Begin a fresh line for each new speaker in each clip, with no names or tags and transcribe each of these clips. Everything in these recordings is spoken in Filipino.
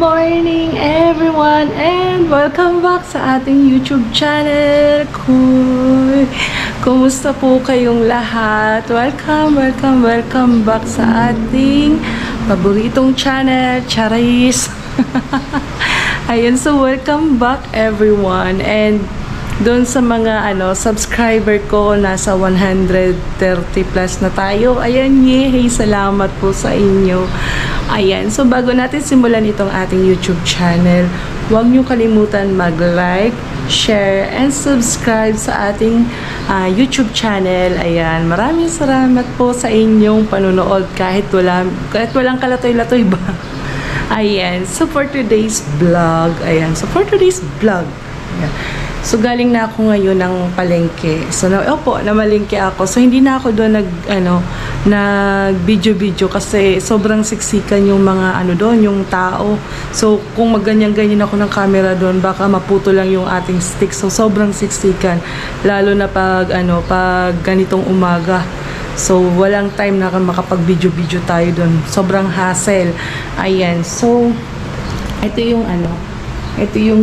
morning everyone and welcome back sa ating YouTube channel. Kumusta po kayong lahat? Welcome back sa ating paboritong channel, Charis. Ayun, so welcome back everyone, and doon sa mga subscriber ko, nasa 130 plus na tayo. Ayan, yay! Salamat po sa inyo. Ayan, so bago natin simulan itong ating YouTube channel, huwag nyo kalimutan mag-like, share, and subscribe sa ating YouTube channel. Ayan, maraming salamat po sa inyong panunood kahit walang kalatoy-latoy ba. Ayan, so for today's vlog, ayan, so galing na ako ngayon ng palengke. So namalengke ako. So hindi na ako doon nag-video kasi sobrang siksikan yung mga doon, yung tao. So kung magganyan-ganyan ako ng camera doon, baka maputo lang yung ating stick. So sobrang siksikan, lalo na pag ganitong umaga. So walang time na makapag-video tayo doon. Sobrang hassle. Ayan. So ito yung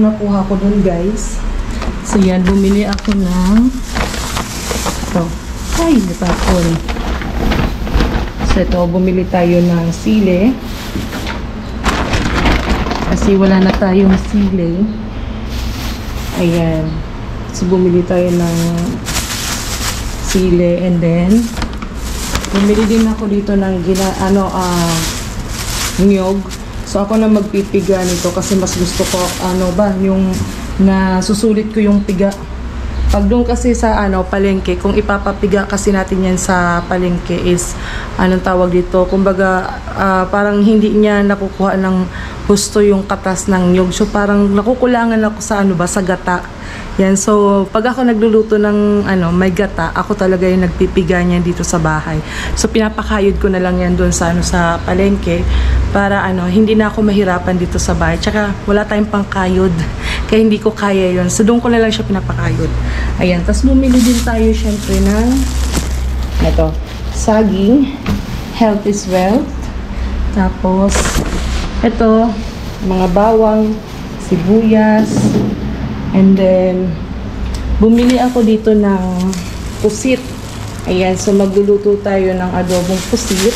nakuha ko doon, guys. So yan, bumili ako ng bumili tayo ng sili kasi wala na tayong sili. Ayan, so bumili tayo ng sili, and then bumili din ako dito ng niyog. So ako na magpipiga nito kasi mas gusto ko yung na susulit ko yung piga. Pag doon kasi sa palengke, kung ipapapiga kasi natin yan sa palengke is tawag dito, kumbaga parang hindi niya nakukuha ng husto yung katas ng nyog. So parang nakukulangan ako sa sa gata. Yan, so pag ako nagluluto ng may gata, ako talaga yung nagpipiga niyan dito sa bahay. So pinapakayod ko na lang yan doon sa sa palengke para hindi na ako mahirapan dito sa bahay. Tsaka wala tayong pangkayod. Kaya hindi ko kaya yun. So doon ko na lang siya pinapakayod. Ayan, tapos bumili din tayo syempre ng saging. Health is wealth. Tapos ito, mga bawang, sibuyas. And then bumili ako dito ng pusit. Ayan, so magluluto tayo ng adobong pusit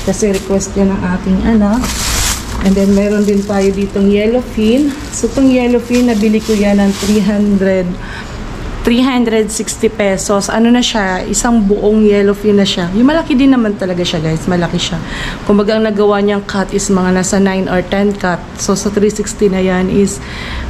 kasi request yan ng ating anak. And then meron din tayo ditong yellowfin. So itong yellowfin, nabili ko yan ng 360 pesos. Na siya, isang buong yellowfin na siya. Yung malaki din naman talaga siya, guys. Malaki siya. Kumbaga ang nagawa niyang cut is mga nasa 9 or 10 cut. So sa 360 na yan is,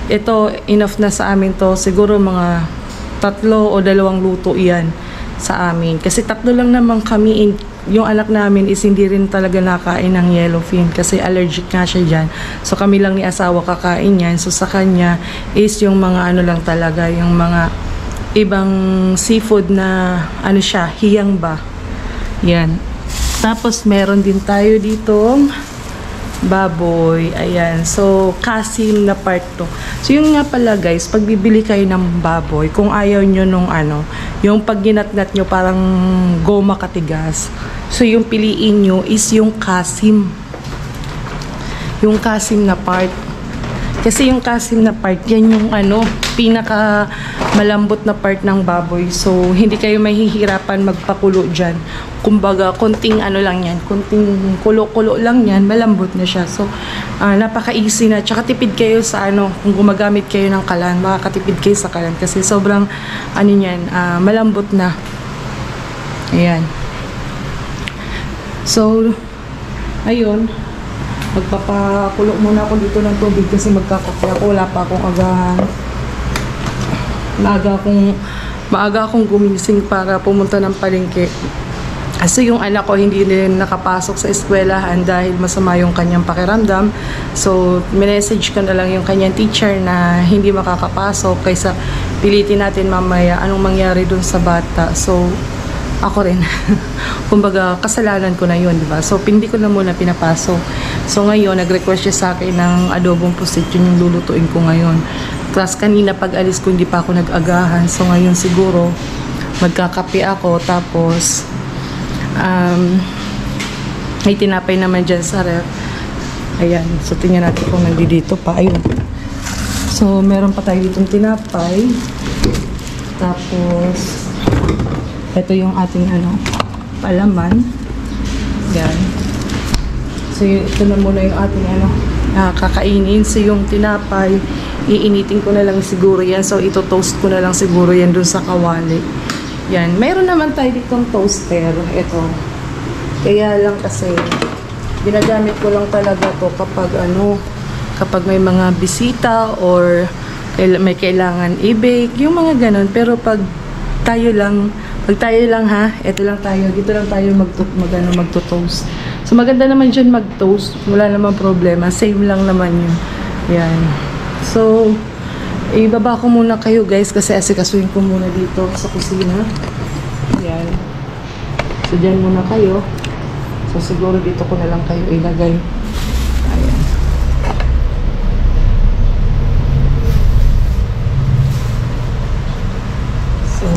ito, enough na sa amin to. Siguro mga 3 o 2 luto yan sa amin. Kasi 3 lang naman kami. Yung anak namin is hindi rin talaga nakain ng yellowfin kasi allergic nga siya dyan. So kami lang ni asawa kakain yan. So sa kanya is yung mga lang talaga, yung mga ibang seafood na siya, hiyang ba. Yan. Tapos meron din tayo ditong baboy. Ayan. So kasim na part to. So yung nga pala, guys, pag bibili kayo ng baboy, kung ayaw nyo nung yung pag ginatnat nyo parang goma katigas, so yung piliin nyo is yung kasim. Yung kasim na part. Kasi yung kasim na part, yan yung pinaka malambot na part ng baboy. So hindi kayo mahihirapan magpakulo dyan. Kumbaga konting lang yan, konting kulo-kulo lang yan, malambot na siya. So napaka-easy na. Tsaka tipid kayo sa kung gumagamit kayo ng kalan, makakatipid kayo sa kalan kasi sobrang malambot na. Ayan. So ayun, magpapakulo muna ako dito ng tubig kasi magkakape ako. Wala pa akong agahan. Maaga akong gumising para pumunta ng palengke. Kasi yung anak ko hindi din nakapasok sa eskwelahan dahil masama yung kanyang pakiramdam. So minessage ko na lang yung kanyang teacher na hindi makakapasok kaysa pilitin natin mamaya anong mangyari dun sa bata. So ako rin. Kumbaga, kasalanan ko na yun, diba? So, hindi ko na muna pinapasok. So, ngayon, nag-request siya sa akin ng adobong pusit. Yun yung lulutuin ko ngayon. Tapos, kanina pag alis ko, hindi pa ako nag-agahan. So, ngayon siguro, magkakape ako. Tapos, may tinapay naman dyan sa ref. Ayan. So, tingnan natin kung nandito pa. Ayun. So, meron pa tayo ditong tinapay. Tapos, ito yung ating palaman. Yan. So, ito na muna yung ating kakainin. So, yung tinapay, iinitin ko na lang siguro yan. So, ito-toast ko na lang siguro yan dun sa kawali. Yan. Mayroon naman tayo ditong toaster. Ito. Kaya lang kasi, ginagamit ko lang talaga to kapag may mga bisita or may kailangan i-bake, yung mga ganun. Pero pag tayo lang ha, eto lang tayo, dito lang tayo magto-toast. So maganda naman dyan mag-toast, wala namang problema, same lang naman yun. Yan. So, ibaba ko muna kayo guys kasi asikasuhin ko muna dito sa kusina. Yan. So dyan muna kayo. So, siguro dito ko na lang kayo ilagay. Ayan. So,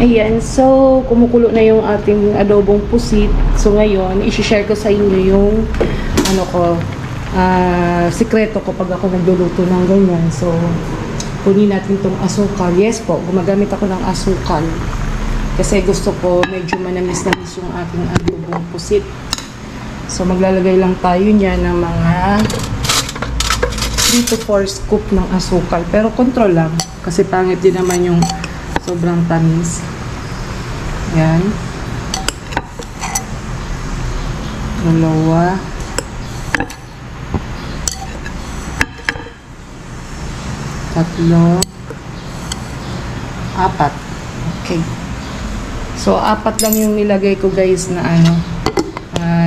Ayan, so kumukulo na yung ating adobong pusit. So ngayon, i-share ko sa inyo yung ano ko, sikreto ko pag ako nagluluto ng ganyan. So, kunin natin tong asukal. Yes po, gumagamit ako ng asukal. Kasi gusto ko medyo manamis-namis yung aking adobong pusit. So, maglalagay lang tayo niya ng mga 3 to 4 scoop ng asukal. Pero control lang. Kasi pangit din naman yung sobrang tamis. Yan. 2. 3. 4. Okay. So, 4 lang yung nilagay ko guys na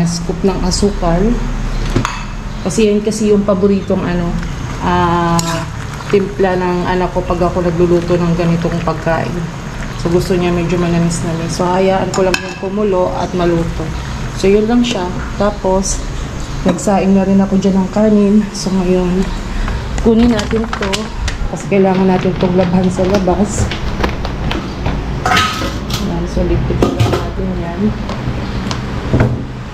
scoop ng asukal. Kasi yan kasi yung paboritong timpla ng anak ko pag ako nagluluto ng ganitong pagkain. So, gusto niya medyo manamis-namis. So, hayaan ko lang yung kumulo at maluto. So, yun lang siya. Tapos, nagsaing na rin ako dyan ng kanin. So, ngayon, kunin natin to kasi kailangan natin itong labhan sa labas. Yan. So, lipit lang natin yan.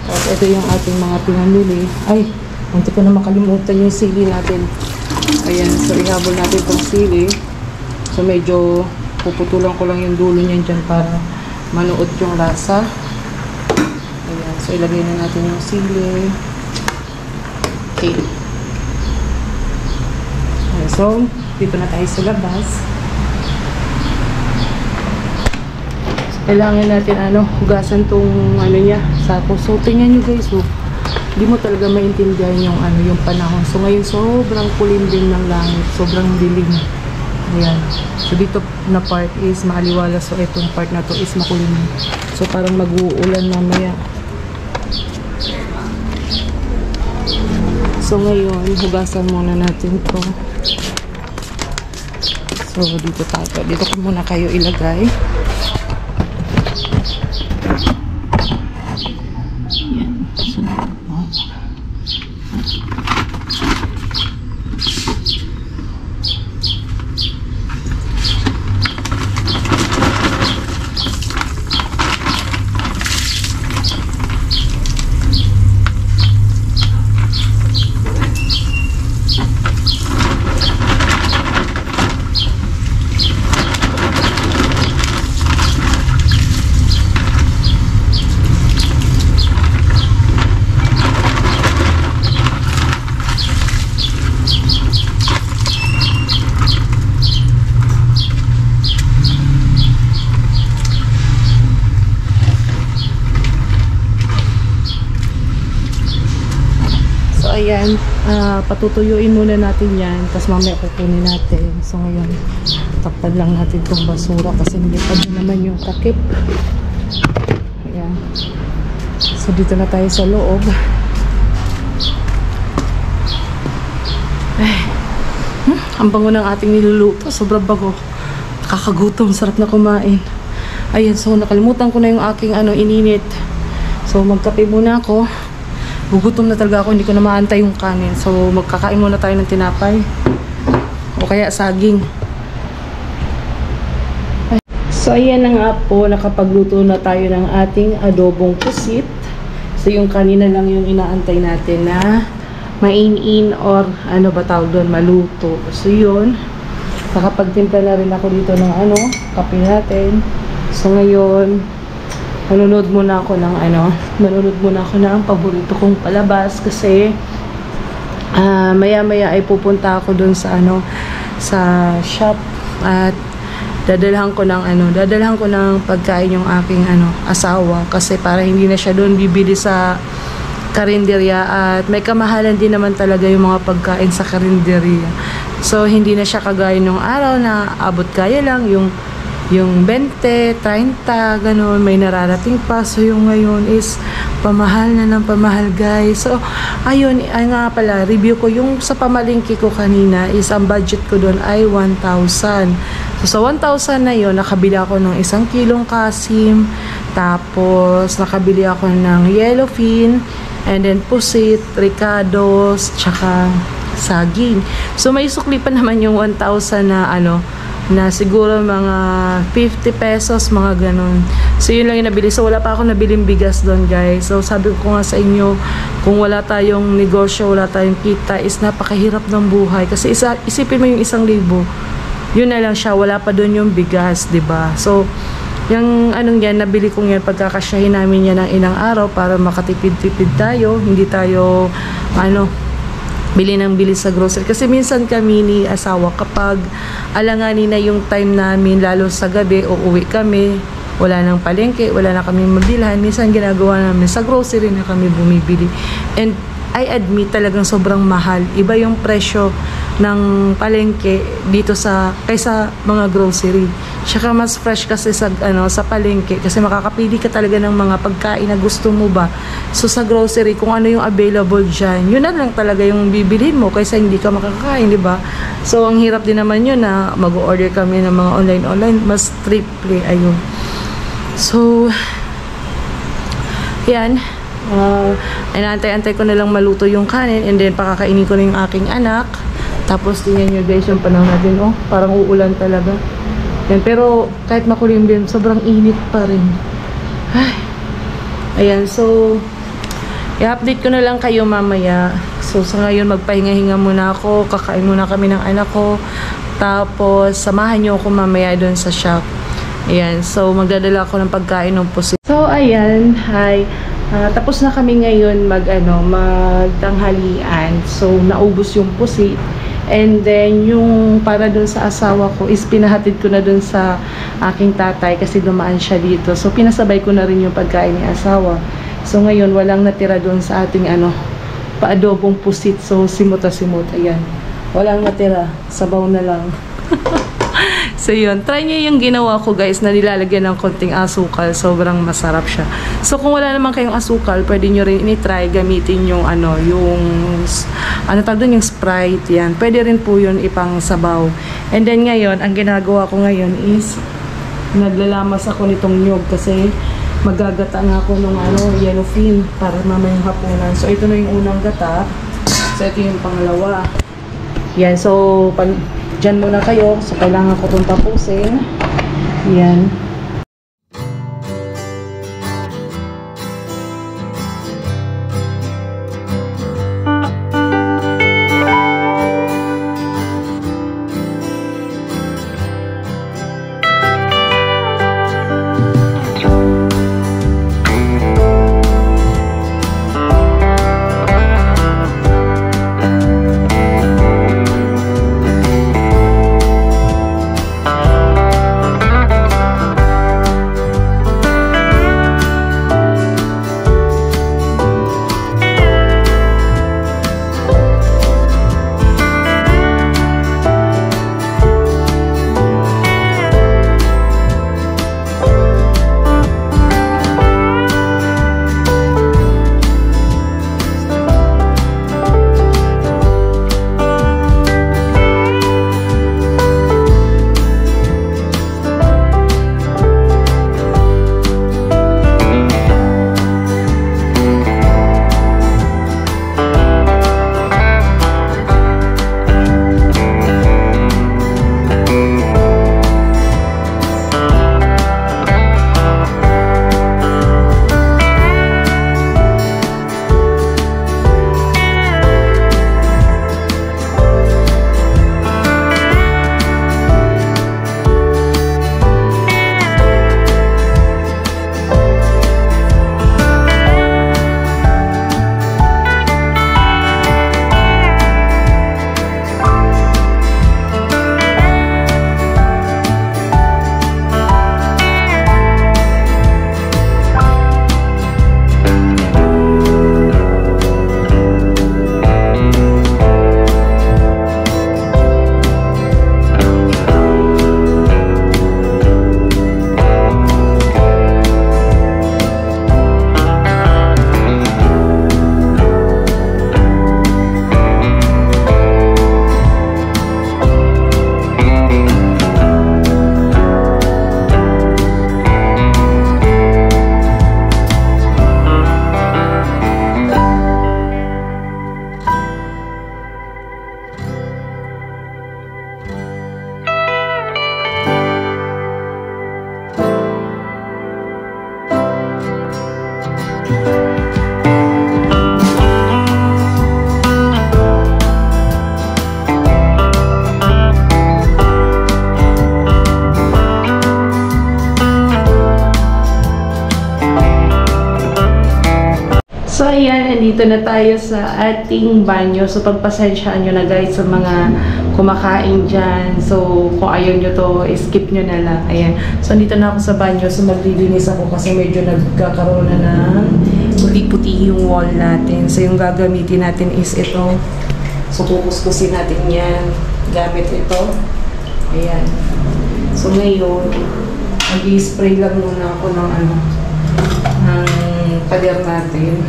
Tapos, ito yung ating mga pinamili. Ay, hindi ko na makalimutan yung sili natin. Ayan, so ihabol natin itong sili. So medyo puputulan ko lang yung dulo niyan dyan para manuot yung lasa. Ayan, so ilagay na natin yung sili. Okay. Ayan, so dito na tayo sa labas. So, kailangan natin hugasan tong niya, sapo. So tingnan nyo guys, hindi mo talaga maintindihan yung panahon. So ngayon sobrang kulim din ng langit, sobrang dilim. Ayan. So dito na part is maaliwala, so itong part na to is makulim. So parang mag-uulan mamaya. So ngayon, hugasan muna natin to. So dito tayo. Dito ko muna kayo ilagay. Ayan. So, ayan, patutuyuin muna natin yan, tapos mamaya kukunin natin. So ngayon, takpan lang natin itong basura kasi nilipad na naman yung takip. Ayan. So dito na tayo sa loob. Ay, ang bango ng ating niluluto, sobrang bago. Kakagutom, sarap na kumain. Ayan, so nakalimutan ko na yung aking ininit. So magkape muna ako. Gugutom na talaga ako, hindi ko na maantay yung kanin. So, magkakain muna tayo ng tinapay. O kaya saging. So, ayan na nga po, nakapagluto na tayo ng ating adobong pusit. So, yung kanina lang yung inaantay natin na main-in or ano ba tawag doon, maluto. So, yun. Nakapagtimpla na rin ako dito ng kape natin. So, ngayon, manunod muna ako ng paborito kong palabas kasi maya-maya ay pupunta ako doon sa sa shop at dadalhan ko ng pagkain yung aking asawa kasi para hindi na siya doon bibili sa karinderya at may kamahalan din naman talaga yung mga pagkain sa karinderya. So hindi na siya kagaya nung araw na abot kaya lang yung 20, 30, ganun, may nararating pa. So, yung ngayon is pamahal na ng pamahal, guys. So, ayun, ay nga pala, review ko yung sa pamalingki ko kanina is ang budget ko doon ay 1,000. So, sa 1,000 na yun, nakabili ako ng 1 kilong kasim, tapos nakabili ako ng yellowfin, and then pusit, ricados, tsaka saging. So, may sukli pa naman yung 1,000 na na siguro mga 50 pesos, mga ganun. So, yun lang yung nabili. So, wala pa ako nabiling bigas doon, guys. So, sabi ko nga sa inyo, kung wala tayong negosyo, wala tayong kita, is napakahirap ng buhay. Kasi isipin mo yung 1,000. Yun na lang siya. Wala pa doon yung bigas, 'di ba? So, yung anong yan, nabili kong yan, pagkakasyahin namin yan ng ilang araw para makatipid-tipid tayo. Hindi tayo, bili ng bili sa grocery. Kasi minsan kami ni asawa, kapag alanganin na yung time namin, lalo sa gabi, uuwi kami, wala nang palengke, wala na kami mabilhan, minsan ginagawa namin, sa grocery na kami bumibili. And I admit, talagang sobrang mahal. Iba yung presyo ng palengke dito kaysa mga grocery. Tsaka mas fresh kasi sa palengke kasi makakapili ka talaga ng mga pagkain na gusto mo ba. So sa grocery, kung ano yung available diyan, yun na lang talaga yung bibilhin mo kaysa hindi ka makakain, di ba? So ang hirap din naman yun na mag-order kami ng mga online, mas triple, ayun. So yan. Inaantay-antay ko na lang maluto yung kanin, and then pakakainin ko na yung aking anak. Tapos tingnan nyo guys yung panahon natin, parang uulan talaga. Yan, pero kahit makulimlim, sobrang init pa rin. Ay. Ayan, so i-update ko na lang kayo mamaya. So sa ngayon, magpahinga-hinga muna ako, kakain muna kami ng anak ko, tapos samahan nyo ako mamaya doon sa shop. Ayan, so magdadala ako ng pagkain ng pusit. So ayan, hi. Tapos na kami ngayon magtanghalian. So naubos yung pusit. And then yung para dun sa asawa ko is pinahatid ko na dun sa aking tatay kasi dumaan siya dito. So pinasabay ko na rin yung pagkain ni asawa. So ngayon walang natira dun sa ating paadobong pusit. So simot-simot, ayan. Walang natira, sabaw na lang. So yun, try nyo yung ginawa ko guys na nilalagyan ng konting asukal. Sobrang masarap siya. So kung wala naman kayong asukal, pwede nyo rin i-try gamitin yung yung Sprite, yan. Pwede rin po yun ipang sabaw. And then ngayon, ang ginagawa ko ngayon is naglalamas ako nitong nyog kasi magagata nga ako ng yellowfin para mamayang hapunan. So ito na yung unang gata. So ito yung pangalawa. Yan, so dyan muna kayo. So, kailangan ko itong tapusin. Yan. So, ayan, andito na tayo sa ating banyo. So, pagpasensyaan nyo na guys sa mga kumakain dyan. So, kung ayaw nyo to, skip nyo na lang. Ayan. So, andito na ako sa banyo. So, maglilinis ako kasi medyo nagkakaroon na ng puti-puti yung wall natin. So, yung gagamitin natin is ito. So, kukuskusin natin yan. Gamit ito. Ayan. So, ngayon, mag-i-spray lang muna ako ng pader natin.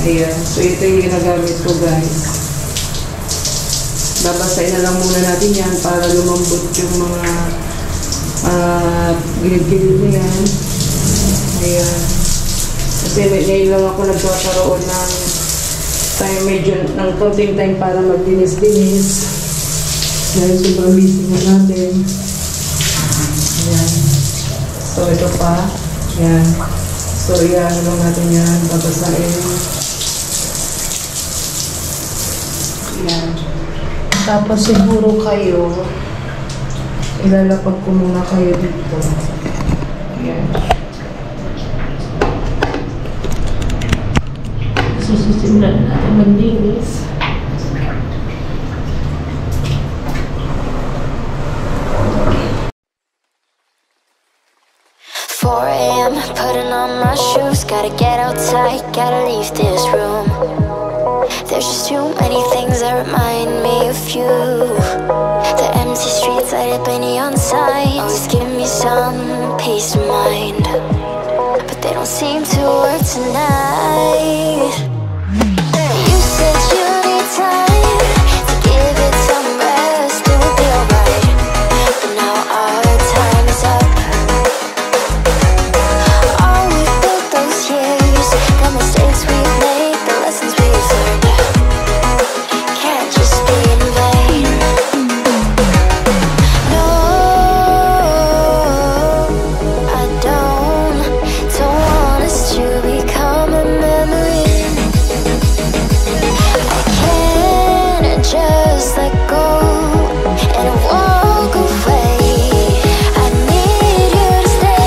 Ayan. So, ito yung ginagamit ko, guys. Babasahin na lang muna natin yan para lumambot yung mga gilid-gilid na yan. Ayan. Kasi ngayon lang ako nagkakaroon ng time, medyo ng konting time para magdinis-dinis. Dahil sobrang busy na natin. Ayan. So, ito pa. Ayan. So, iyan lang natin yan. Babasahin. Ayan. Tapos, siguro kayo, ilalapag ko muna kayo dito. Ayan. Sususimlan na natin maglinis.
4 a.m. putting on my shoes. Gotta get outside, gotta leave this room. There's just too many things that remind me of you. The empty streets light up by neon signs, always give me some peace of mind. But they don't seem to work tonight. You said you need time to give it some rest. It would be alright, but now our time is up. The mistakes we've made, the lessons we've learned can't just be in vain. No, I don't want us to become a memory. I can't just let go and walk away. I need you to stay.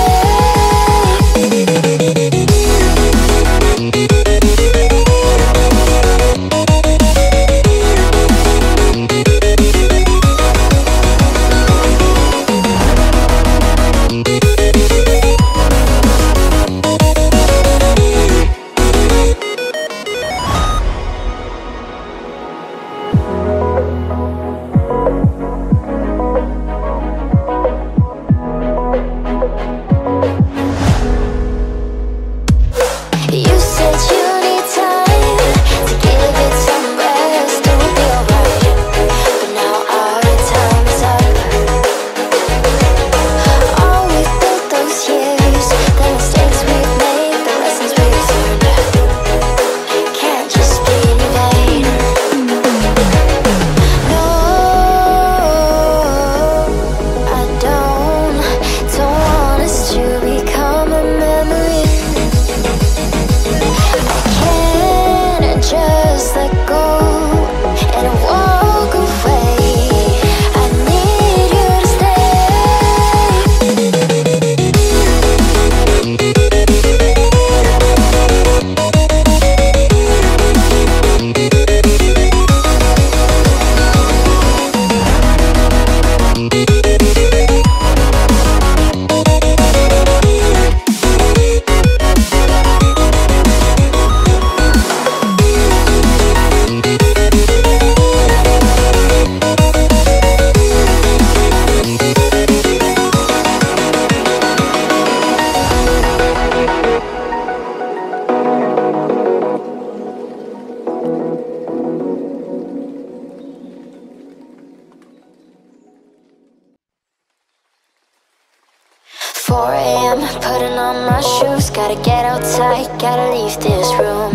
Putting on my shoes, gotta get outside, gotta leave this room.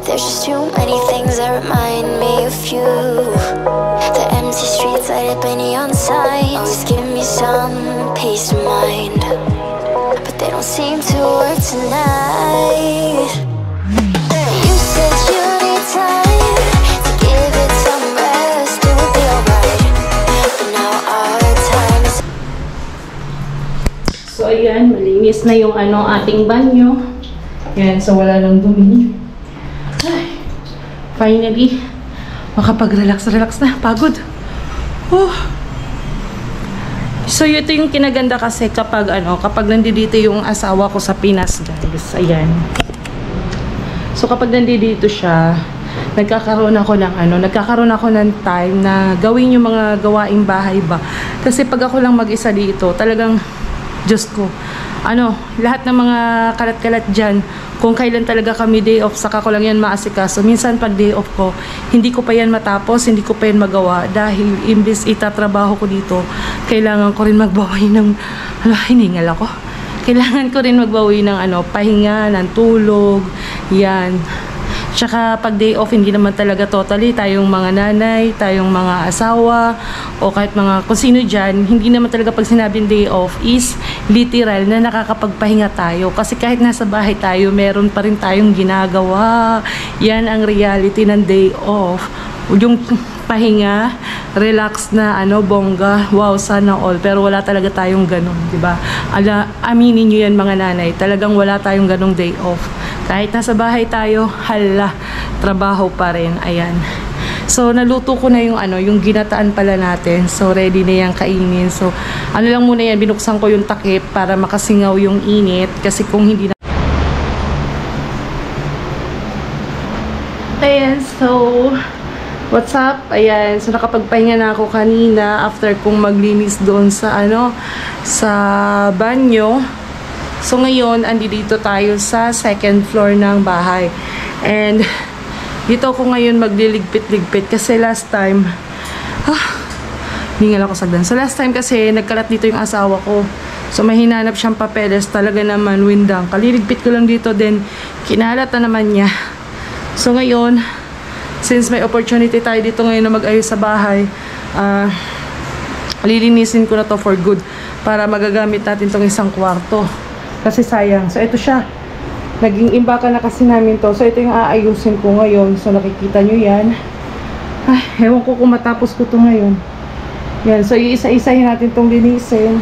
There's just too many things that remind me of you. The empty streets light up by neon signs, always give me some peace of mind. But they don't seem to work tonight. You said you need time to give it some rest. It would be alright, but now our time is.
So, ayan, malinis na yung ating banyo. Yan, so wala nang dumi. Ay, finally, makapag-relax na. Pagod. Oh. So, ito yung kinaganda kasi kapag nandito yung asawa ko sa Pinas, guys. Ayan. So, kapag nandito siya, nagkakaroon ako ng time na gawin yung mga gawaing bahay ba. Kasi pag ako lang mag-isa dito, talagang, Diyos ko, lahat ng mga kalat-kalat dyan, kung kailan talaga kami day off, saka ko lang yan maasikaso. Minsan pag day off ko, hindi ko pa yan matapos, hindi ko pa yan magawa. Dahil imbis itatrabaho ko dito, kailangan ko rin magbawi ng, hiningal ako. Kailangan ko rin magbawi ng pahinga, ng tulog, yan. Tsaka pag day off, hindi naman talaga totally tayong mga nanay, tayong mga asawa, o kahit mga kung sino dyan, hindi naman talaga pag sinabing day off is literal na nakakapagpahinga tayo. Kasi kahit nasa bahay tayo, meron pa rin tayong ginagawa. Yan ang reality ng day off. Yung pahinga, relax na bongga, wow, sana all. Pero wala talaga tayong ganun, di ba? Aminin nyo yan mga nanay, talagang wala tayong ganung day off. Kahit nasa bahay tayo, trabaho pa rin. Ayan. So, naluto ko na yung ginataan pala natin. So, ready na yan kainin. So, lang muna yan, binuksan ko yung takip para makasingaw yung init. Kasi kung hindi na... Ayan, so... What's up? Ayan, so nakapagpahinga na ako kanina after kong maglinis doon sa sa banyo. So ngayon, andito tayo sa second floor ng bahay. And dito ako ngayon magliligpit-ligpit kasi last time hingal ako sagdan. So last time kasi nagkalat dito yung asawa ko. So may hinanap siyang papeles, talaga naman windang. Kaliligpit ko lang dito, then kinalat na naman niya. So ngayon, since may opportunity tayo dito ngayon na mag-ayos sa bahay, lilinisin ko na to for good para magagamit natin tong isang kwarto. Kasi sayang. So ito siya. Naging imbaka na kasi namin to. So ito yung aayusin ko ngayon. So nakikita nyo yan. Ay, ewan ko kung matapos ko to ngayon. Yan. So iisa-isahin natin tong linisin.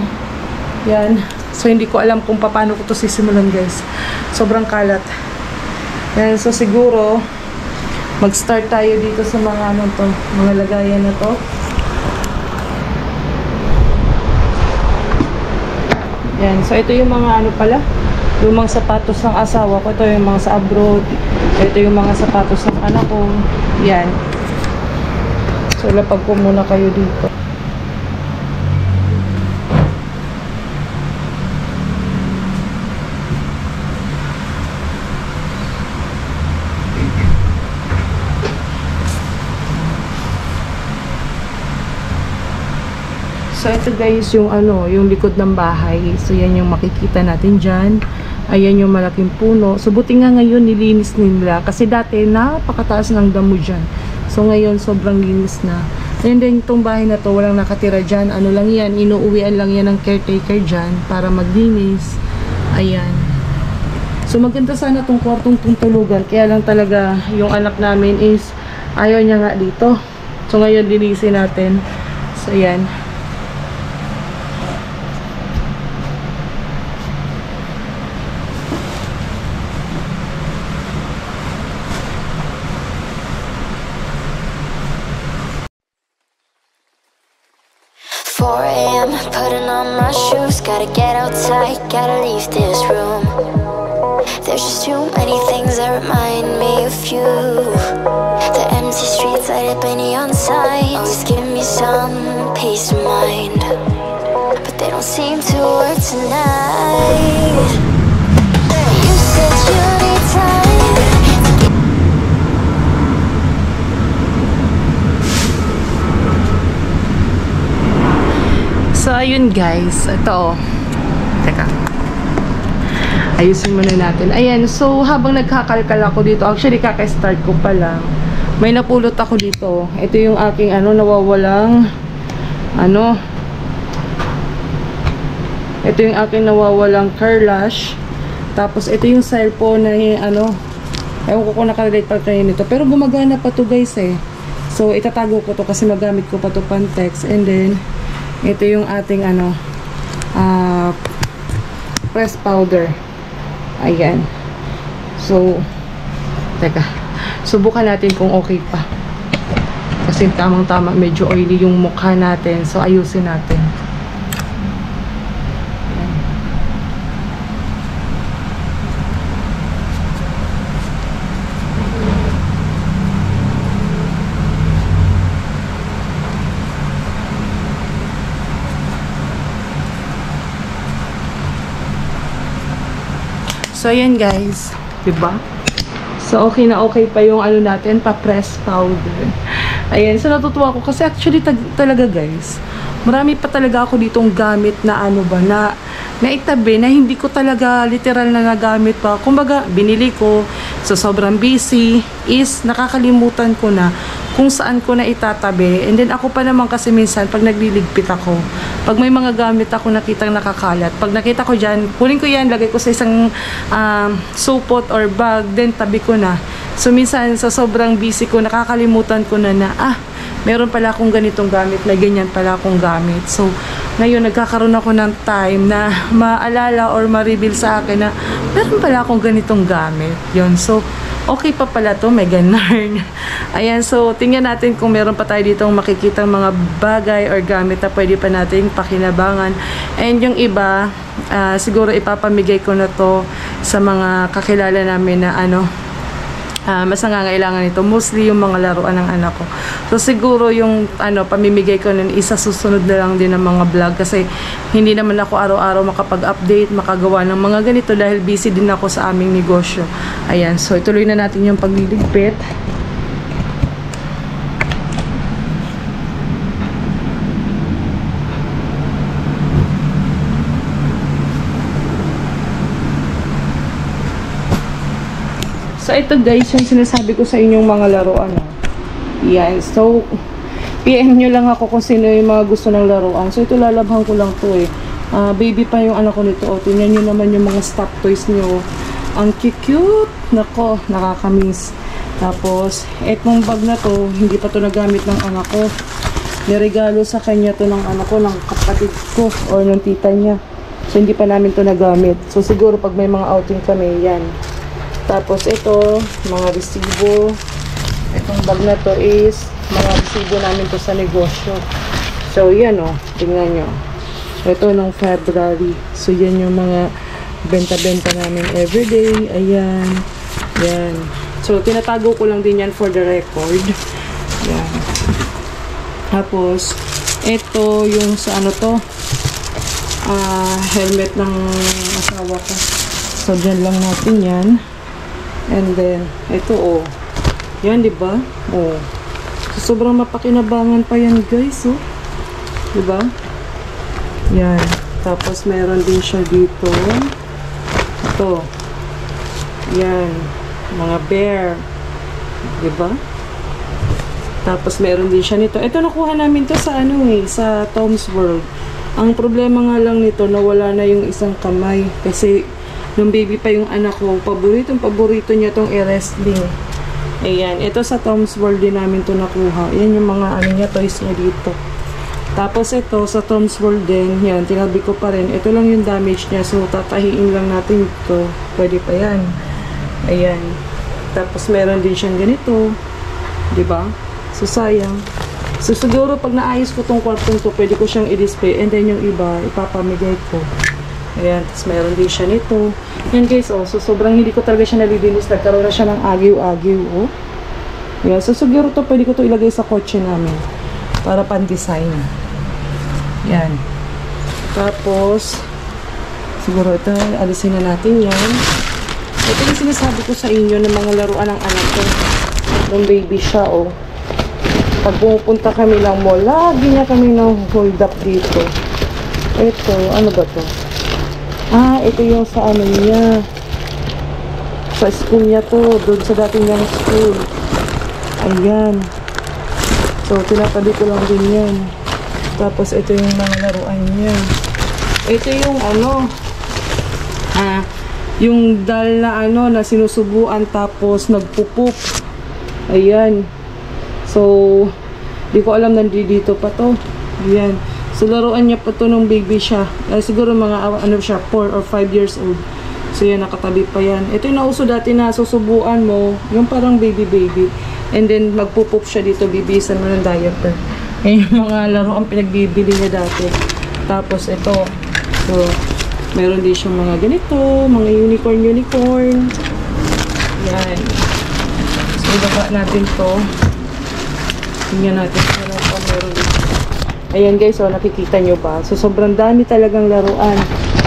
Yan. So hindi ko alam kung paano ko to sisimulan, guys. Sobrang kalat. Yan. So siguro mag-start tayo dito sa mga mga lagayan na to. Yan. So ito yung mga pala, lumang sapatos ng asawa ko. Ito yung mga sa abroad. Ito yung mga sapatos ng anak ko. Yan. So lapag ko muna kayo dito. So, ito guys, yung yung likod ng bahay. So, yan yung makikita natin dyan. Ayan yung malaking puno. So, buti nga ngayon nilinis nila. Kasi dati, napakataas ng damo dyan. So, ngayon, sobrang linis na. And then, itong bahay na to, walang nakatira dyan. Ano lang yan, inuuwian lang yan ng caretaker dyan para maglinis. Ayan. So, maganda sana itong kwartong tulugan. Kaya lang talaga, yung anak namin is, ayaw niya nga dito. So, ngayon, linisin natin. So, ayan.
Putting on my shoes, gotta get outside, gotta leave this room. There's just too many things that remind me of you. The empty streets light up any neon signs, always give me some peace of mind, but they don't seem to work tonight. You said you need time.
So, ayun guys. Ito, teka. Ayusin muna natin. Ayan, so habang nagkakalkal ako dito, actually kaka-start ko pa lang. May napulot ako dito. Ito yung aking nawawalang ito yung aking nawawalang car lash. Tapos ito yung cellphone na ewan ko kung nakalagay pa kayo nito. Pero gumagana pa to guys eh. So, itatago ko to kasi magamit ko pa to pan text. And then, ito yung ating press powder. Ayan. So, teka. Subukan natin kung okay pa. Kasi tamang-tama, medyo oily yung mukha natin. So, ayusin natin. So, ayan guys. Diba? So, okay na okay pa yung ano natin, pa-press powder. Ayan. So, natutuwa ko. Kasi actually, talaga guys, marami pa talaga ako ditong gamit na ano ba, na itabi, na hindi ko talaga literal na nagamit pa. Kumbaga, binili ko. So, sobrang busy. Is, nakakalimutan ko na kung saan ko na itatabi. And then, ako pa naman kasi minsan, pag nagliligpit ako, pag may mga gamit ako nakitang nakakalat, pag nakita ko dyan, kunin ko yan, lagay ko sa isang supot or bag, then tabi ko na. So, minsan, sa sobrang busy ko, nakakalimutan ko na meron pala akong ganitong gamit, may ganyan pala akong gamit. So, ngayon, nagkakaroon ako ng time na maalala or ma-reveal sa akin na meron pala akong ganitong gamit. Yun. So, okay pa pala to, may ganarn. Ayan, so, tingnan natin kung meron pa tayo ditong makikitang mga bagay or gamit na pwede pa nating pakinabangan. And yung iba, siguro ipapamigay ko na to sa mga kakilala namin na mas nangangailangan nito, mostly yung mga laruan ng anak ko. So siguro yung pamimigay ko nun, isa susunod na lang din ng mga vlog kasi hindi naman ako araw-araw makapag-update, makagawa ng mga ganito dahil busy din ako sa aming negosyo. Ayan, so ituloy na natin yung pagliligpit. So, ito guys, yung sinasabi ko sa inyong mga laruan. Yan. So, PM nyo lang ako kung sino yung mga gusto ng laruan. So, ito lalabhan ko lang to eh. Baby pa yung anak ko nito. O, tingnan nyo naman yung mga stop toys nyo. Ang cute. Nako, nakakamiss. Tapos, etong bag na to, hindi pa to nagamit ng anak ko. Niregalo sa kanya to ng anak ko, ng kapatid ko, or ng tita niya. So, hindi pa namin to nagamit. So, siguro pag may mga outing kami, yan. Tapos ito, mga resibo. Itong bag na to is mga resibo namin to sa negosyo. So, yan o. Tingnan nyo. Ito nung February. So, yan yung mga benta-benta namin everyday. Ayan. Yan. So, tinatago ko lang din yan for the record. Yan. Tapos, ito yung sa ano to. Helmet ng asawa ko. So, dyan lang natin yan. And then, ito yan, diba? So, sobrang mapakinabangan pa yan, guys, diba? Yan. Tapos, meron din siya dito. Ito. Yan. Mga bear. Diba? Tapos, meron din siya nito. Ito, nakuha namin to sa sa Tom's World. Ang problema nga lang nito, nawala na yung isang kamay. Kasi, nung baby pa yung anak ko, paborito niya tong i-wrestling. Ayan, ito sa Tom's World din namin to nakuha. Yan yung mga niya, toys niya dito. Tapos ito, sa Tom's World din, yan, tinabi ko pa rin. Ito lang yung damage niya, so tatahiin lang natin ito. Pwede pa yan. Ayan. Tapos meron din siyang ganito. Diba? So sayang. So siguro pag naayos ko tong kwartong to, pwede ko siyang i-display. And then yung iba, ipapamigay ko. Ayan, tapos meron din siya nito. Yan guys, so sobrang hindi ko talaga siya nalilinis. Nagkaroon na siya ng agiw-agiw, Ayan, so siguro to, pwede ko to ilagay sa kotse namin. Para pan-design. Yan. Tapos, siguro ito, alisin na natin yan. Ito yung sinasabi ko sa inyo ng mga laruan ng anak ko. Nung baby siya, Pag pumupunta kami ng mall, lagi niya kami hold up dito. Ito, ano ba to? Ito yung sa niya. Sa school niya to. Doon sa dating niyang school. Ayan. So, tinatabi ko lang din yan. Tapos, ito yung mga laruan niya. Ito yung yung dal na na sinusubuan tapos nagpupup. Ayan. So, di ko alam nandito pa to. Ayan. So, laruan niya pa to nung baby siya. Siguro mga, 4 or 5 years old. So yan, nakatabi pa yan. Ito yung nauso dati na susubuan mo, yung parang baby. And then magpupup siya dito, bibisan mo ng diaper. Yan yung mga laro ang pinagbibili niya dati. Tapos ito, so meron din siyang mga ganito, mga unicorn. Yan. So ibaba natin to. Tingnan natin kung ano pa meron dito. Ayan guys, so nakikita nyo ba? So sobrang dami talagang laruan.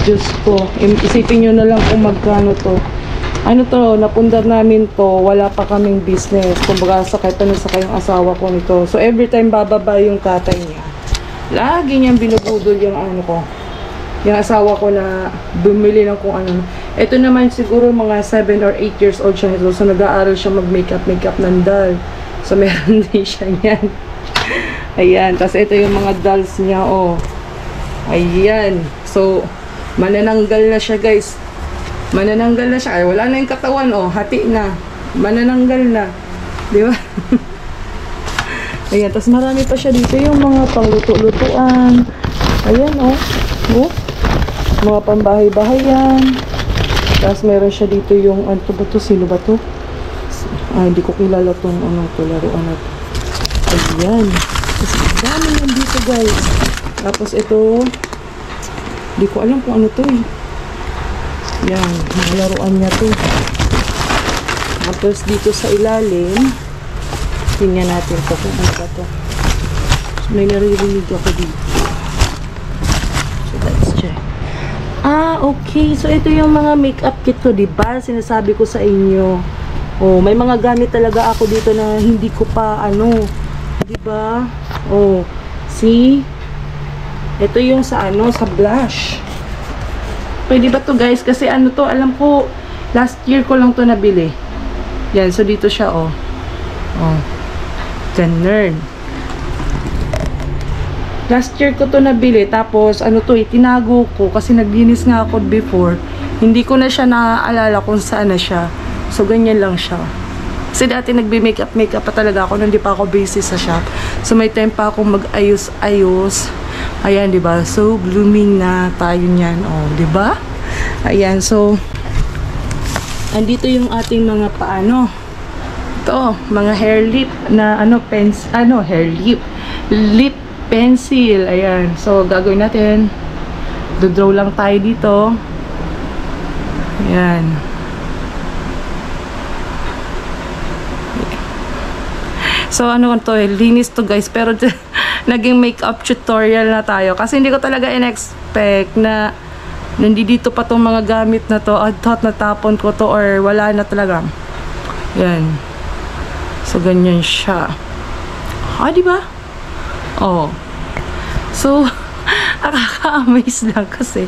Diyos ko, isipin nyo na lang kung magkano to. Ano to, napundar namin to, wala pa kaming business. Kumbaga, sakay pa sa kayong asawa ko nito. So every time bababa yung tatay niya, lagi niyang binubudol yung ano ko. Yung asawa ko na bumili ng kung ano. Ito naman siguro mga 7 or 8 years old siya nito. So nag-aaral siya mag-makeup ng doll. So meron din siya yan. Ayan. Tapos ito yung mga dolls niya. Oh. Ayan. So manananggal na siya guys. Manananggal na siya. Ay, wala na yung katawan. Oh. Hati na. Manananggal na. Di ba? Ayan. Tapos marami pa siya dito. Yung mga pangluto-lutuan. Ayan oh. Oh. Mga pambahay-bahay yan. Tapos meron siya dito yung ano ba to? Sino ba to? Hindi ko kilala tong ano to, laruan na to. Ayan. Tapos dami yan dito guys. Tapos ito, hindi ko alam kung ano to eh. Yan, mga laruan niya to. Tapos dito sa ilalim, tingnan natin to kung ano ba to. May naririnig ako dito. So let's check. Okay. So, ito yung mga makeup kit ko, diba? Sinasabi ko sa inyo. Oh, may mga gamit talaga ako dito na hindi ko pa, diba? Oh, see? Ito yung sa, sa blush. Pwede ba to guys? Kasi to, alam ko, last year ko lang to nabili. Yan, so dito siya, oh. Oh. Ganun. Last year ko to nabili, tapos tinago ko kasi naglinis nga ako before. Hindi ko na siya naaalala kung saan na siya. So, ganyan lang siya. Kasi dati nagbe-makeup pa talaga ako nung di pa ako busy sa shop. So, may time pa akong mag-ayos-ayos. Ayan, diba? So, blooming na tayo niyan. Oh, diba? Ayan, so, andito yung ating mga paano. Ito, mga hair lip na hair lip. Lip pencil. Ayan. So, gagawin natin. Dodraw lang tayo dito. Ayan. So, to, linis to guys. Pero, naging makeup tutorial na tayo. Kasi hindi ko talaga in-expect na nandito pa tong mga gamit na to. I thought natapon ko to or wala na talaga. Ayan. So, ganyan siya. Diba? Oh. So, nakaka-amaze lang kasi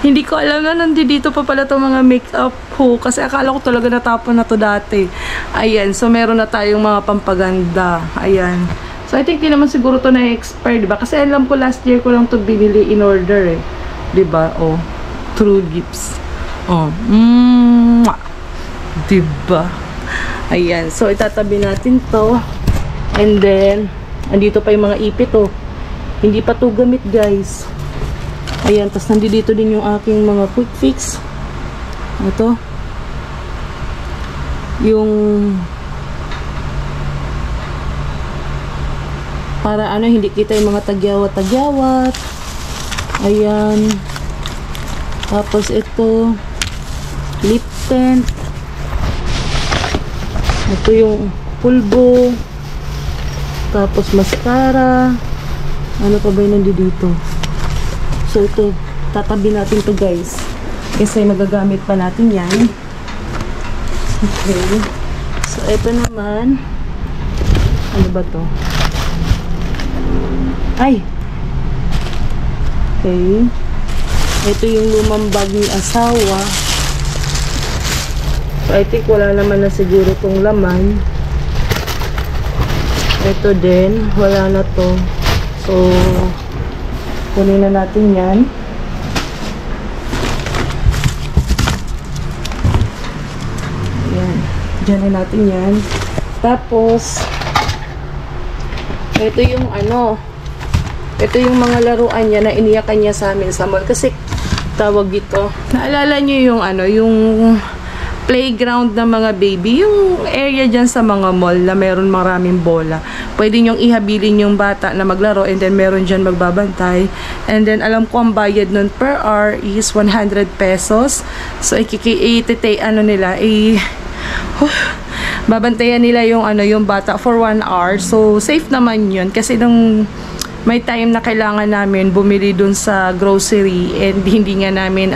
hindi ko alam na nandito pa pala itong mga makeup ko kasi akala ko talaga natapon na to dati. Ayan. So, meron na tayong mga pampaganda. Ayan. So, I think di naman siguro to na-expire, diba? Kasi alam ko last year ko lang to binili in order eh. Diba? Oh. True Gifts. Oh. Diba? Ayan. So, itatabi natin to. And then, andito pa yung mga ipit, oh. Hindi pa to gamit, guys. Ayan. Tapos, nandito din yung aking mga quick fix. Ito. Yung para hindi kita yung mga tagyawat. Ayan. Tapos, ito. Lip tint. Ito yung pulbo. Tapos mascara. Ano pa ba yung nandito? So ito, tatabi natin to guys. Kasi magagamit pa natin yan. Okay. So ito naman. Ano ba to? Ay! Okay. Ito yung lumang bag ni asawa. So, I think wala naman na siguro tong laman. Ito din, wala na to. So, kunin na natin yan. Ayan. Diyan na natin yan. Tapos, ito yung ito yung mga laruan niya na iniyakan niya sa amin sa mall. Kasi, tawag ito. Naalala nyo yung ano, yung playground ng mga baby, yung area dyan sa mga mall na meron maraming bola. Pwede nyong ihabilin yung bata na maglaro and then meron dyan magbabantay. And then alam ko ang bayad nun per hour is 100 pesos. So babantayan nila yung ano, yung bata for 1 hour. So safe naman yun kasi nung may time na kailangan namin bumili dun sa grocery and hindi nga namin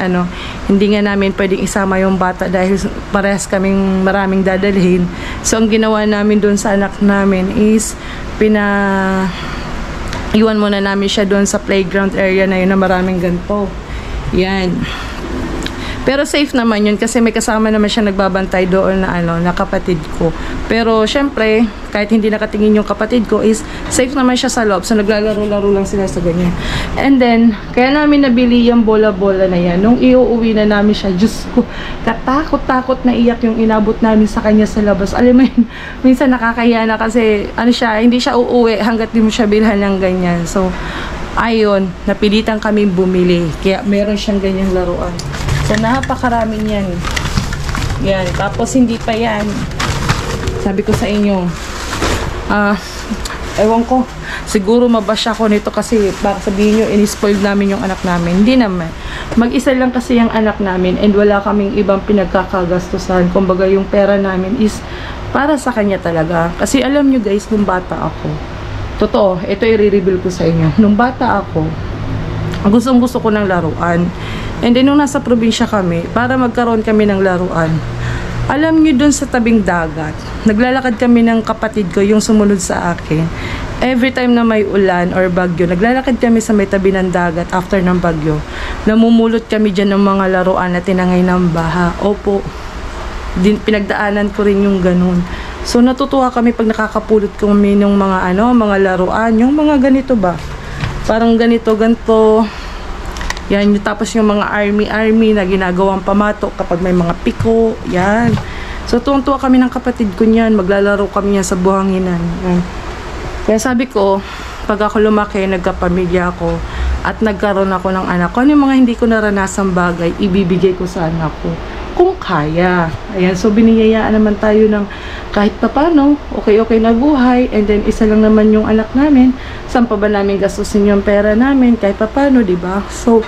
pwedeng isama yung bata dahil parehas kaming maraming dadalhin. So ang ginawa namin dun sa anak namin is iwan muna namin siya dun sa playground area na yun na maraming ganito. Yan. Pero safe naman yun kasi may kasama naman siya nagbabantay doon na kapatid ko. Pero syempre, kahit hindi nakatingin yung kapatid ko is safe naman siya sa loob. So naglalaro-laro lang sila sa ganyan. And then, kaya namin nabili yung bola-bola na yan. Nung iuuwi na namin siya, Diyos ko, katakot-takot na iyak yung inabot namin sa kanya sa labas. Alam mo yun, minsan nakakahiya na kasi hindi siya uuwi hanggat di mo siya bilhan ng ganyan. So, ayun, napilitan kami bumili. Kaya meron siyang ganyang laruan. So, napakarami niyan. Yan. Tapos, hindi pa yan. Sabi ko sa inyo, ewan ko, siguro mabash ako nito kasi baka sabihin nyo, in-spoiled namin yung anak namin. Hindi naman. Mag-isa lang kasi yung anak namin and wala kaming ibang pinagkakagastusan. Kumbaga, yung pera namin is para sa kanya talaga. Kasi alam nyo guys, nung bata ako, totoo, ito i-reveal ko sa inyo. Nung bata ako, gustong-gusto ko ng laruan. And then, nung nasa probinsya kami, para magkaroon kami ng laruan, alam nyo dun sa tabing dagat, naglalakad kami ng kapatid ko, yung sumunod sa akin. Every time na may ulan or bagyo, naglalakad kami sa may tabi ng dagat after ng bagyo. Namumulot kami dyan ng mga laruan na tinangay ng baha. Opo, pinagdaanan ko rin yung ganun. So, natutuwa kami pag nakakapulot kami ng mga mga laruan, yung mga ganito ba? Parang ganito. Yan, tapos yung mga army na ginagawang pamato kapag may mga piko, yan. So, tuwang-tuwa kami ng kapatid ko niyan, maglalaro kami yan sa buhanginan. Yan. Kaya sabi ko, pag ako lumaki, nagkapamilya ako, at nagkaroon ako ng anak ko, ano yung mga hindi ko naranasang bagay, ibibigay ko sa anak ko. Kung kaya. Ayan, so biniyayaan naman tayo ng kahit papano, okay na buhay, and then isa lang naman yung anak namin, saan pa ba namin gastusin yung pera namin, kahit papano, diba? So,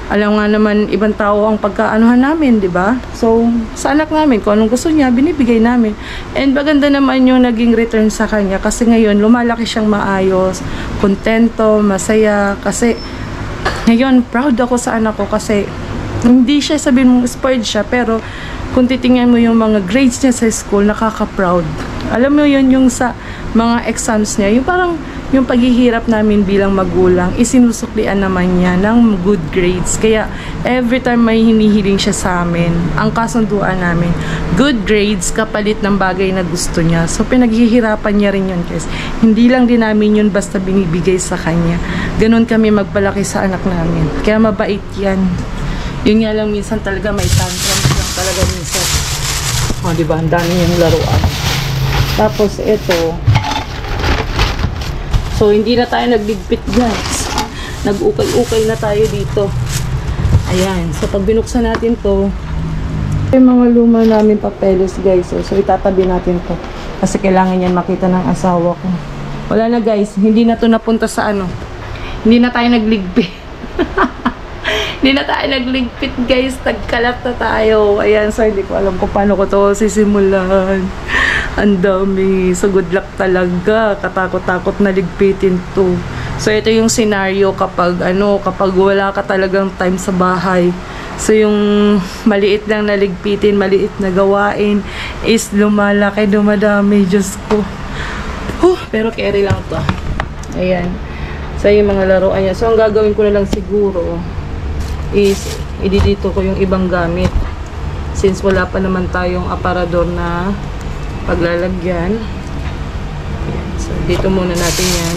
alam nga naman, ibang tao ang pagkaanuhan namin, diba? So, sa anak namin, kung anong gusto niya, binibigay namin. And maganda naman yung naging return sa kanya, kasi ngayon, lumalaki siyang maayos, kontento, masaya, kasi ngayon, proud ako sa anak ko, kasi hindi siya sabihin mong spoiled siya, pero kung titingnan mo yung mga grades niya sa school, nakaka-proud. Alam mo yun, yung sa mga exams niya, yung parang yung paghihirap namin bilang magulang, isinusuklian naman niya ng good grades. Kaya every time may hinihiling siya sa amin, ang kasunduan namin, good grades kapalit ng bagay na gusto niya. So pinaghihirapan niya rin yun guys. Hindi lang din namin yun basta binibigay sa kanya. Ganon kami magpalaki sa anak namin. Kaya mabait yan. Yun nga lang minsan talaga may tantrums lang talaga minsan. O diba, ang dami yung laruan. Tapos ito, so hindi na tayo nagligpit guys. Nag-ukay-ukay na tayo dito. Ayan, so pag binuksan natin to, yung mga luma namin papeles guys. So itatabi natin to. Kasi kailangan yan makita ng asawa ko. Wala na guys, hindi na to napunta sa hindi na tayo nagligpit. Hindi na tayo nagligpit guys, nagkalat na tayo. Ayan, so hindi ko alam kung paano ko to sisimulan. Ang dami. So good luck talaga. Katakot-takot na ligpitin to. So ito yung scenario kapag kapag wala ka talagang time sa bahay. So yung maliit lang na ligpitin, maliit na gawain is lumalaki, dumadami. Diyos ko. Pero carry lang to. Ayan. So yung mga laruan niya. So ang gagawin ko na lang siguro is ididito ko yung ibang gamit since wala pa naman tayong aparador na paglalagyan. Ayan. So dito muna natin yan.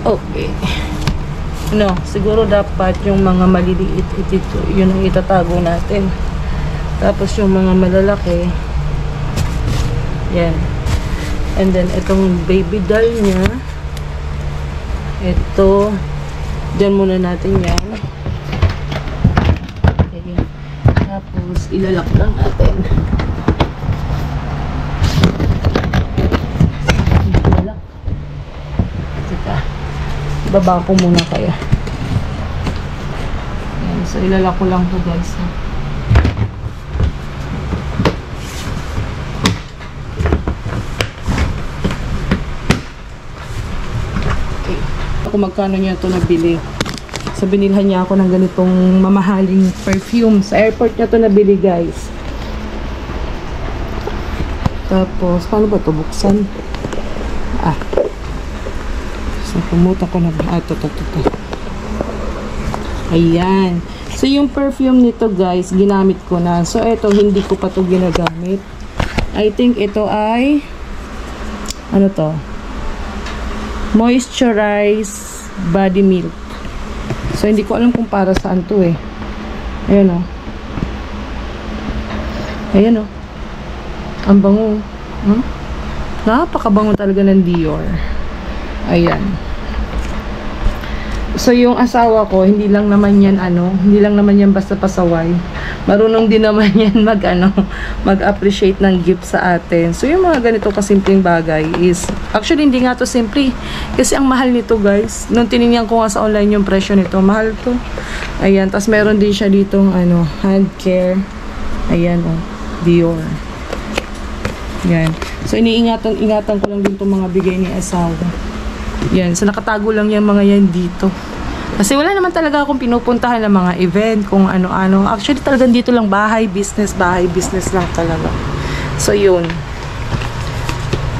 Okay, siguro dapat yung mga maliliit ito yun ang itatago natin, tapos yung mga malalaki yan, and then itong baby doll nya Ito. Diyan muna natin yan. Okay. Tapos, ilalak lang natin. Ilalak. Teka. Baba ko muna kaya. Ayan. So, ilalak ko lang to guys. Ha? Kung magkano niya ito nabili. So, binilhan niya ako ng ganitong mamahaling perfume. Sa airport niya ito nabili, guys. Tapos, paano ba ito buksan? So, pumuta ko na ba? Ito. Ayan. So, yung perfume nito, guys, ginamit ko na. So, ito, hindi ko pa ito ginagamit. I think ito ay ano to? Moisturize body milk. So, hindi ko alam kung para saan to eh. Ayan o. Ayan o. Ang bango. Napakabango talaga ng Dior. Ayan. So, yung asawa ko, hindi lang naman yan basta pasaway. Marunong din naman yan mag-appreciate ng gift sa atin. So, yung mga ganito kasimpleng bagay is, actually, hindi nga to simple. Kasi ang mahal nito, guys. Nung tinignan ko nga sa online yung presyo nito, mahal to. Ayan. Tapos, meron din siya ditong, hand care. Ayan, Dior. Ayan. So, ingatan ko lang din itong mga bigay ni asawa. Yan. So, nakatago lang yung mga yan dito. Kasi wala naman talaga akong pinupuntahan ng mga event, kung ano-ano. Actually, talagang dito lang bahay, business lang talaga. So, yun.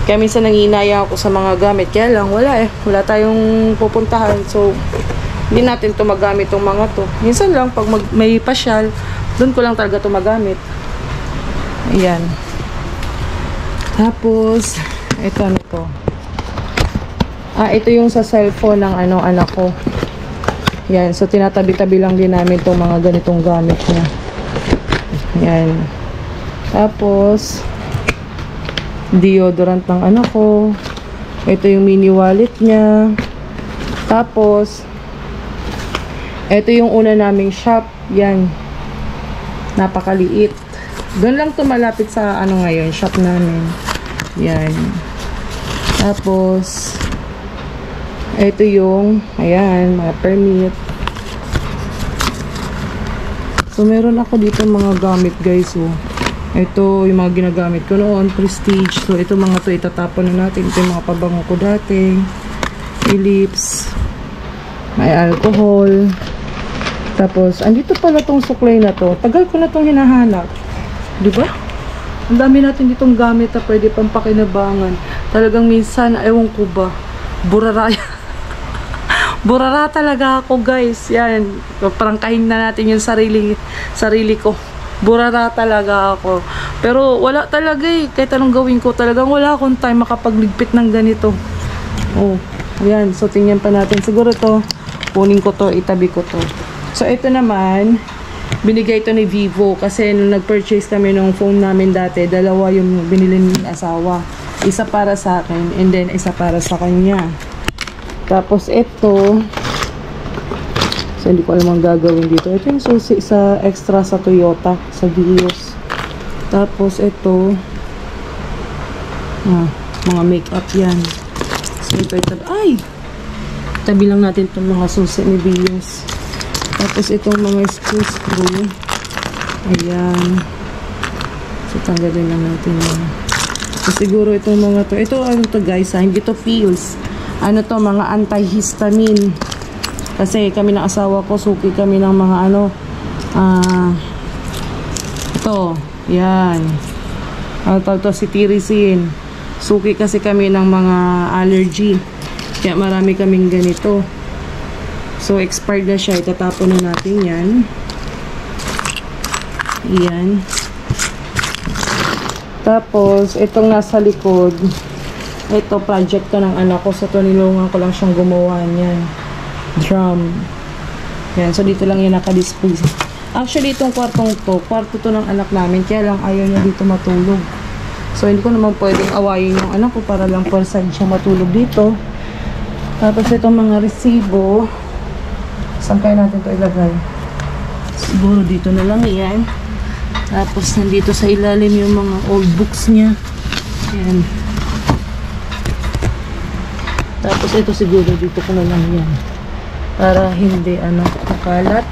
Kaya minsan nanginaya ako sa mga gamit. Kaya lang, wala eh. Wala tayong pupuntahan. So, hindi natin ito magamit itong mga to. Minsan lang, pag may pasyal, doon ko lang talaga ito magamit. Ayan. Tapos, ito ano to. Ito yung sa cellphone ng anak ko. Yan. So, tinatabi-tabi lang din namin itong mga ganitong gamit niya. Yan. Tapos, deodorant ng anak ko. Ito yung mini wallet niya. Tapos, ito yung una naming shop. Yan. Napakaliit. Doon lang ito malapit sa ngayon, shop namin. Yan. Tapos, ito yung, ayan, mga permit. So, meron ako dito mga gamit, guys. Ito, yung mga ginagamit ko noon, Prestige. So, ito mga to, itatapon na natin. Ito yung mga pabango ko dati. Philips. May alcohol. Tapos, andito pala tong suklay na to. Tagal ko na tong hinahanap. Diba? Ang dami natin ditong gamit na pwede pang pakinabangan. Talagang minsan, ewan ko ba, buraraya. Burara talaga ako, guys. Yan. Prangkahin na natin yung sarili ko. Burara talaga ako. Pero wala talaga eh. Kahit anong gawin ko, talagang wala akong time makapagligpit ng ganito. Yan. So, tingnan pa natin. Siguro to, kunin ko to, itabi ko to. So, ito naman, binigay ito ni Vivo. Kasi nung nag-purchase kami ng phone namin dati, dalawa yung binili ni asawa. Isa para sa akin, and then isa para sa kanya. Tapos ito, so hindi ko alam ang gagawin dito. Ito yung susi sa extra sa Toyota, sa Vios. Tapos ito, mga makeup yan. So ito, tabi lang natin itong mga susi ni Vios. Tapos itong mga screw. Ayan. So tanggalin lang natin yan. So siguro itong mga to. Ito ano to, guys, hindi to Feels. Ano to, mga antihistamine. Kasi kami ng asawa ko, suki kami ng mga ito, yan. To si Tirisin. Suki kasi kami ng mga allergy. Kaya marami kaming ganito. So, expired na siya. Itatapon na natin yan. Yan. Tapos, itong nasa likod, ito, project to ng anak ko. So, ito, nilungan ko lang siyang gumawa niyan. Drum. Yan. So, dito lang yan nakadisplay. Actually, itong kwarto to ng anak namin. Kaya lang, ayaw niya dito matulog. So, hindi ko naman pwedeng awayin yung anak ko para lang person siya matulog dito. Tapos itong mga resibo, saan kaya natin ito ilagay? Siguro dito na lang yan. Tapos nandito sa ilalim yung mga old books niya. Ayan. Tapos ito siguro dito ko na lang yan. Para hindi makalat.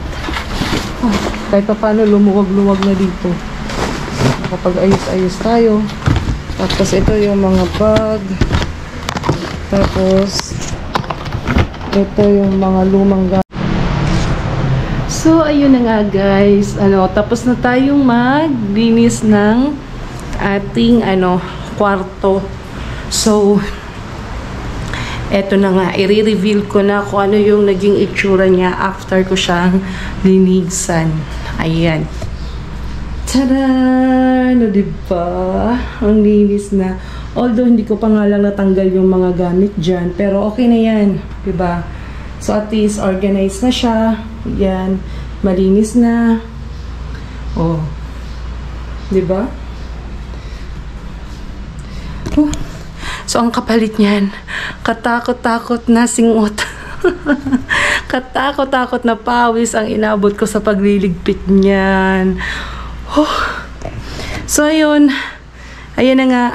Kahit pa paano lumuwag-luwag na dito. Kapag ayos-ayos tayo. Tapos ito yung mga bag. Tapos ito yung mga lumang gamit. So, ayun na nga guys. Tapos na tayong maglinis ng ating kwarto. So, eto na nga. I-reveal ko na kung ano yung naging itsura niya after ko siyang linisan. Ayan. Tada! Diba? Ang linis na. Although, hindi ko pa nga lang natanggal yung mga gamit dyan. Pero, okay na yan. Diba? So, at least, organized na siya. Yan. Malinis na. Oh. Diba? Oh. So, ang kapalit niyan. Katakot-takot na singot. Katakot-takot na pawis ang inabot ko sa pagliligpit niyan. Oh. So, ayun. Ayan na nga.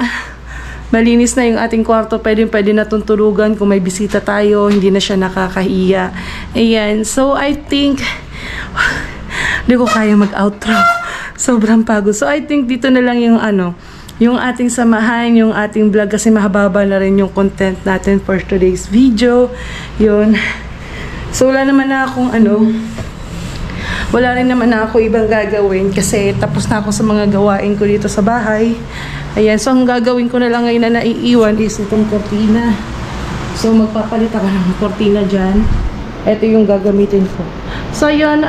Malinis na yung ating kwarto. Pwede na tuntulugan kung may bisita tayo. Hindi na siya nakakahiya. Ayan. So, I think hindi ko kaya mag-outro. Sobrang pagod. So, I think dito na lang yung yung ating samahan, yung ating vlog kasi mahaba na rin yung content natin for today's video. Yun. So, wala naman na akong wala rin naman na ako ibang gagawin kasi tapos na ako sa mga gawain ko dito sa bahay. Ayan, so ang gagawin ko na lang ngayon na naiiwan is itong kortina. So magpapalit ako ng kortina dyan. Ito yung gagamitin ko. So yun,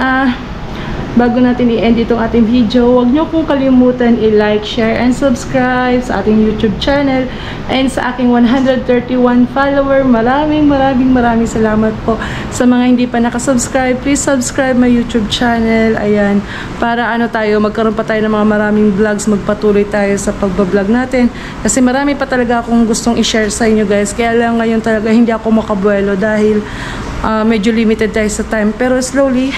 bago natin i-end itong ating video, huwag nyo kong kalimutan i-like, share, and subscribe sa ating YouTube channel and sa aking 131 follower. Maraming salamat po. Sa mga hindi pa nakasubscribe, please subscribe my YouTube channel. Ayan, para magkaroon pa tayo ng mga maraming vlogs, magpatuloy tayo sa pagbablog natin. Kasi marami pa talaga akong gustong i-share sa inyo guys. Kaya lang ngayon talaga hindi ako makabuelo dahil medyo limited tayo sa time. Pero slowly,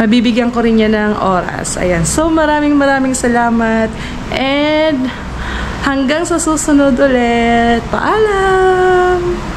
mabibigyan ko rin niya ng oras. Ayan. So, maraming salamat. And, hanggang sa susunod ulit. Paalam!